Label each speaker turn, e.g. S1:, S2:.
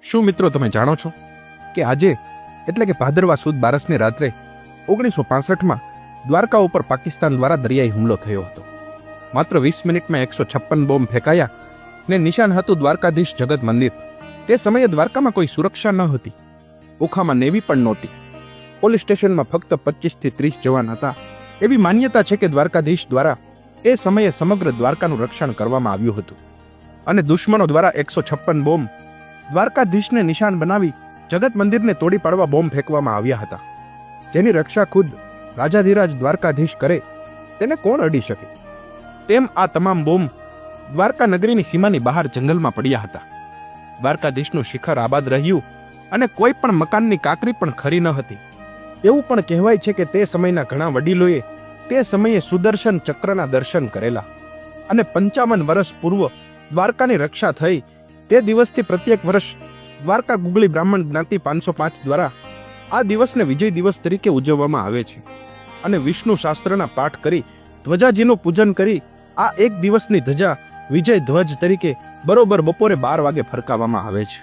S1: શું મિત્રો તમે જાણો છો કે આજે એટલે કે ભાદરવા સુદ બારસની રાત્રે 1965માં દ્વારકા ઉપર પાકિસ્તાન દ્વારા દરિયાઈ હુમલો થયો હતો. માત્ર 20 મિનિટમાં 156 બોમ્બ ફેંકાયા ને નિશાન હતું દ્વારકાધીશ જગત મંદિર. તે સમયે દ્વારકામાં કોઈ સુરક્ષા ન હતી, ઓખામાં નેવી પણ નહોતી, પોલીસ સ્ટેશનમાં ફક્ત 25 થી 30 જવાન હતા. એવી માન્યતા છે કે દ્વારકાધીશ દ્વારા એ સમયે સમગ્ર દ્વારકાનું રક્ષણ કરવામાં આવ્યું હતું અને દુશ્મનો દ્વારા 156 બોમ્બ દ્વારકાધીશને નિશાન બનાવી જગત મંદિરને તોડી પાડવા બોમ્બ ફેંકવામાં આવ્યા હતા, જેની રક્ષા ખુદ રાજાધિરાજ દ્વારકાધીશ કરે તેને કોણ અડી શકે? તેમ આ તમામ બોમ્બ દ્વારકા નગરીની સીમાની બહાર જંગલમાં પડ્યા હતા. દ્વારકાધીશનું શિખર આબાદ રહ્યું અને કોઈ પણ મકાનની કાંકરી પણ ખરી ન હતી. એવું પણ કહેવાય છે કે તે સમયના ઘણા વડીલોએ તે સમયે સુદર્શન ચક્રના દર્શન કરેલા અને 55 વર્ષ પૂર્વ દ્વારકાની રક્ષા થઈ તે દિવસથી પ્રત્યેક વર્ષ દ્વારકા ગુગળી બ્રાહ્મણ જ્ઞાતિ 505 દ્વારા આ દિવસને વિજય દિવસ તરીકે ઉજવવામાં આવે છે અને વિષ્ણુ શાસ્ત્રના પાઠ કરી ધ્વજાજીનું પૂજન કરી આ એક દિવસની ધજા વિજય ધ્વજ તરીકે બરોબર બપોરે 12 વાગે ફરકાવવામાં આવે છે.